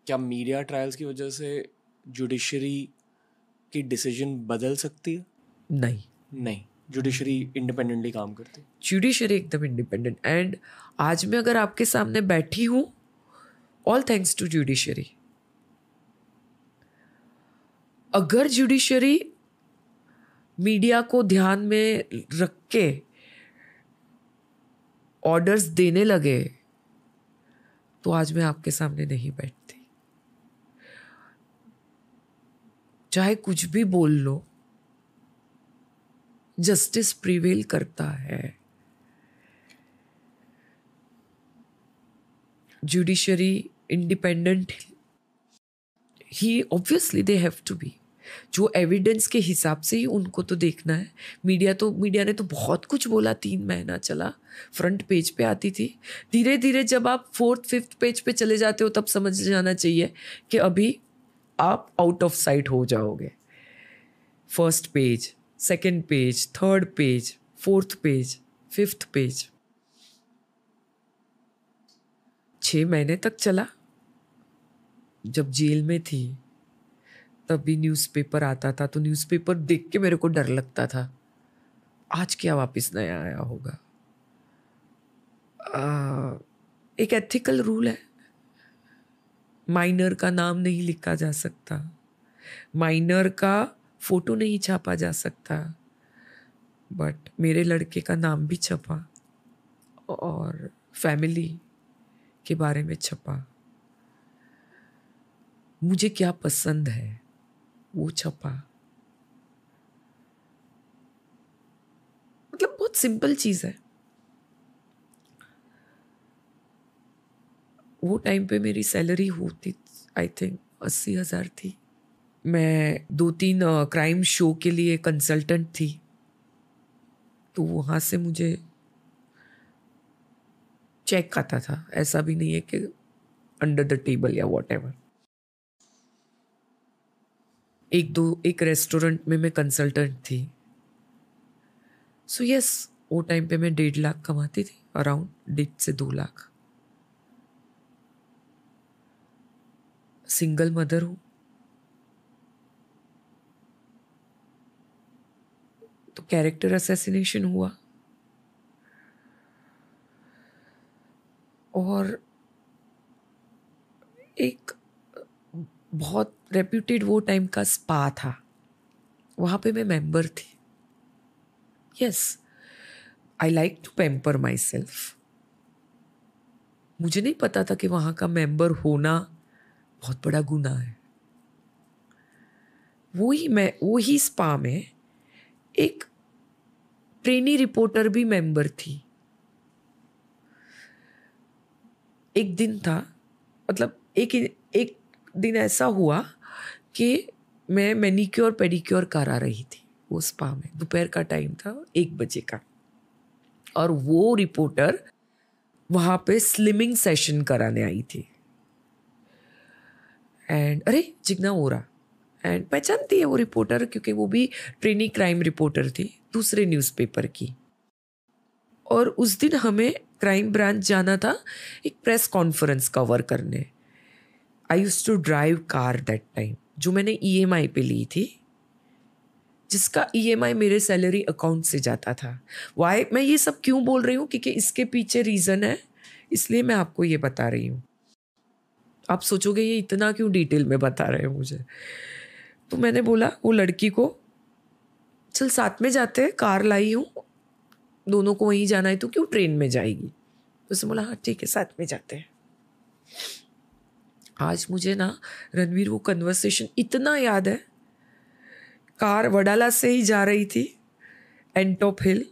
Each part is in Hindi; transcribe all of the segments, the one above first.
क्या मीडिया ट्रायल्स की वजह से जुडिशरी की डिसीजन बदल सकती है? नहीं, नहीं, जुडिशरी इंडिपेंडेंटली काम करती है। जुडिशरी एकदम इंडिपेंडेंट। एंड आज मैं अगर आपके सामने बैठी हूँ, ऑल थैंक्स टू जुडिशरी। अगर जुडिशरी मीडिया को ध्यान में रख के ऑर्डर्स देने लगे तो आज मैं आपके सामने नहीं बैठती। चाहे कुछ भी बोल लो, जस्टिस प्रिवेल करता है। जुडिशरी इंडिपेंडेंट ही, obviously they have to be. जो एविडेंस के हिसाब से ही उनको तो देखना है। मीडिया ने तो बहुत कुछ बोला, 3 महीना चला, फ्रंट पेज पे आती थी। धीरे धीरे जब आप 4th 5th पेज पे चले जाते हो तब समझ जाना चाहिए कि अभी आप आउट ऑफ साइट हो जाओगे। 1st page, 2nd page, 3rd page, 4th page, 5th page, 6 महीने तक चला। जब जेल में थी तब भी न्यूज़पेपर आता था तो न्यूज़पेपर देख के मेरे को डर लगता था, आज क्या वापस नया आया होगा। एक एथिकल रूल है, माइनर का नाम नहीं लिखा जा सकता, माइनर का फोटो नहीं छापा जा सकता, बट मेरे लड़के का नाम भी छपा और फैमिली के बारे में छपा। मुझे क्या पसंद है वो छपा। मतलब बहुत सिंपल चीज है। वो टाइम पे मेरी सैलरी होती आई थिंक 80,000 थी। मैं 2-3 क्राइम शो के लिए कंसल्टेंट थी, तो वहाँ से मुझे चेक आता था। ऐसा भी नहीं है कि अंडर द टेबल या वॉट एवर। एक रेस्टोरेंट में मैं कंसल्टेंट थी। सो यस, वो टाइम पे मैं 1.5 लाख कमाती थी, अराउंड 1.5 से 2 लाख। सिंगल मदर हूँ, तो कैरेक्टर असैसिनेशन हुआ और एक बहुत रेप्यूटेड वो टाइम का स्पा था, वहाँ पे मैं मेंबर थी। Yes, I like to pamper myself. मुझे नहीं पता था कि वहाँ का मेंबर होना बहुत बड़ा गुनाह है। वही स्पा में एक ट्रेनी रिपोर्टर भी मेंबर थी। एक दिन था, मतलब एक दिन ऐसा हुआ कि मैं मैनिक्योर पेडिक्योर करा रही थी वो स्पा में। दोपहर का टाइम था, 1 बजे का, और वो रिपोर्टर वहाँ पे स्लिमिंग सेशन कराने आई थी। एंड अरे जिग्ना ओरा, एंड पहचानती है वो रिपोर्टर क्योंकि वो भी ट्रेनी क्राइम रिपोर्टर थी दूसरे न्यूज़पेपर की। और उस दिन हमें क्राइम ब्रांच जाना था एक प्रेस कॉन्फ्रेंस कवर करने। I used to drive car that time, जो मैंने EMI पे ली थी, जिसका EMI मेरे सैलरी अकाउंट से जाता था। वाई मैं ये सब क्यों बोल रही हूँ, क्योंकि इसके पीछे रीज़न है, इसलिए मैं आपको ये बता रही हूँ। आप सोचोगे ये इतना क्यों डिटेल में बता रहे हो मुझे। तो मैंने बोला वो लड़की को, चल साथ में जाते हैं, कार लाई हूँ, दोनों को वहीं जाना है, तो क्यों ट्रेन में जाएगी। तो उसने बोला हाँ ठीक है, साथ में जाते हैं। आज मुझे ना रणवीर वो कन्वर्सेशन इतना याद है। कार वडाला से ही जा रही थी, एंटॉप हिल,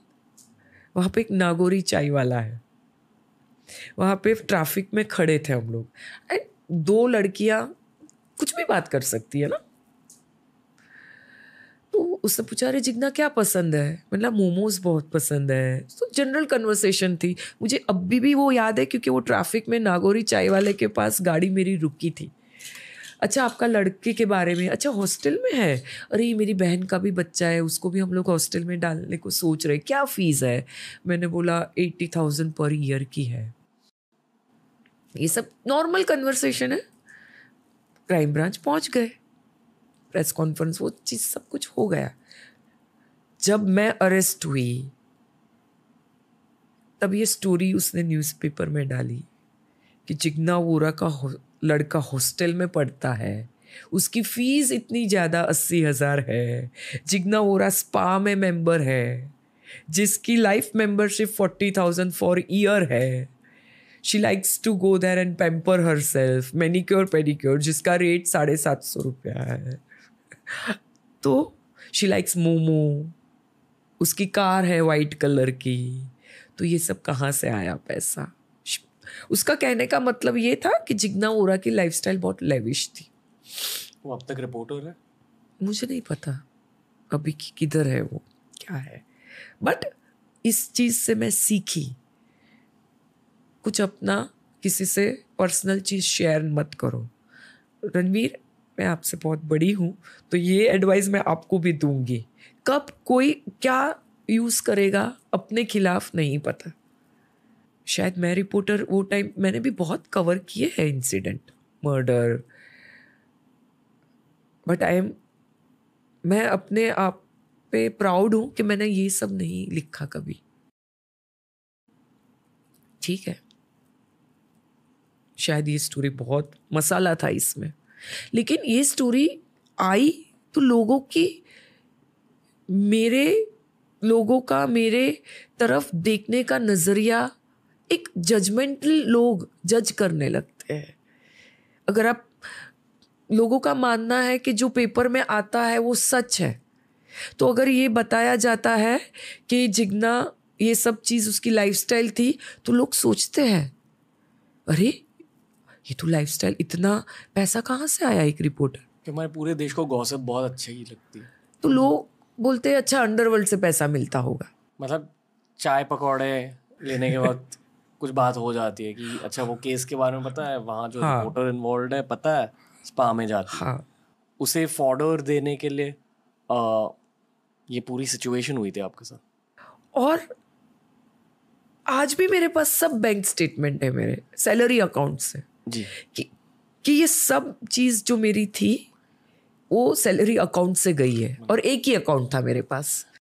वहाँ पे एक नागोरी चाय वाला है, वहाँ पे ट्रैफिक में खड़े थे हम लोग। एंड 2 लड़कियाँ कुछ भी बात कर सकती है ना। तो उसने पूछा अरे जिग्ना क्या पसंद है, मतलब मोमोज बहुत पसंद है। तो जनरल कन्वर्सेशन थी। मुझे अभी भी वो याद है क्योंकि वो ट्रैफिक में नागोरी चाय वाले के पास गाड़ी मेरी रुकी थी। अच्छा आपका लड़के के बारे में, अच्छा हॉस्टल में है, अरे ये मेरी बहन का भी बच्चा है, उसको भी हम लोग हॉस्टल में डालने को सोच रहे, क्या फीस है। मैंने बोला 80,000 पर ईयर की है। ये सब नॉर्मल कन्वर्सेशन है। क्राइम ब्रांच पहुंच गए, प्रेस कॉन्फ्रेंस, वो चीज़ सब कुछ हो गया। जब मैं अरेस्ट हुई तब ये स्टोरी उसने न्यूज़पेपर में डाली कि जिग्ना वोरा का लड़का हॉस्टल में पढ़ता है, उसकी फीस इतनी ज़्यादा 80,000 है, जिग्ना वोरा स्पा में मेंबर है, जिसकी लाइफ मेंबरशिप 40,000 फॉर ईयर है। She likes to go there and pamper herself, manicure pedicure, जिसका रेट 750 रुपया है। तो शी लाइक्स मोमो, उसकी कार है वाइट कलर की। तो ये सब कहाँ से आया पैसा? उसका कहने का मतलब ये था कि जिग्ना वोरा की लाइफस्टाइल बहुत लेविश थी। वो अब तक रिपोर्टर है? मुझे नहीं पता अभी किधर है वो, क्या है, बट इस चीज़ से मैं सीखी, कुछ अपना किसी से पर्सनल चीज़ शेयर मत करो। रणवीर, मैं आपसे बहुत बड़ी हूँ तो ये एडवाइस मैं आपको भी दूंगी। कब कोई क्या यूज़ करेगा अपने खिलाफ नहीं पता। शायद मैं रिपोर्टर वो टाइम मैंने भी बहुत कवर किए हैं इंसिडेंट, मर्डर, बट मैं अपने आप पे प्राउड हूँ कि मैंने ये सब नहीं लिखा कभी। ठीक है, शायद ये स्टोरी बहुत मसाला था इसमें, लेकिन ये स्टोरी आई तो लोगों का मेरे तरफ देखने का नज़रिया, एक जजमेंटल लोग जज करने लगते हैं। अगर आप लोगों का मानना है कि जो पेपर में आता है वो सच है, तो अगर ये बताया जाता है कि जिग्ना ये सब चीज़ उसकी लाइफस्टाइल थी, तो लोग सोचते हैं अरे ये तो लाइफस्टाइल, इतना पैसा कहाँ से आया एक रिपोर्टर? कि हमारे पूरे देश को गॉसिप बहुत अच्छी ही लगती है, तो लोग बोलते हैं अच्छा अंडरवर्ल्ड से पैसा मिलता होगा। मतलब चाय पकौड़े लेने के वक्त कुछ बात हो जाती है कि अच्छा वो केस के बारे में पता है, वहाँ जो हाँ। रिपोर्टर इन्वॉल्व है पता है, स्पा में जाती है। हाँ, उसे फॉर्डर देने के लिए ये पूरी सिचुएशन हुई थी आपके साथ? और आज भी मेरे पास सब बैंक स्टेटमेंट है मेरे सैलरी अकाउंट से जी। कि ये सब चीज़ जो मेरी थी वो सैलरी अकाउंट से गई है, और एक ही अकाउंट था मेरे पास।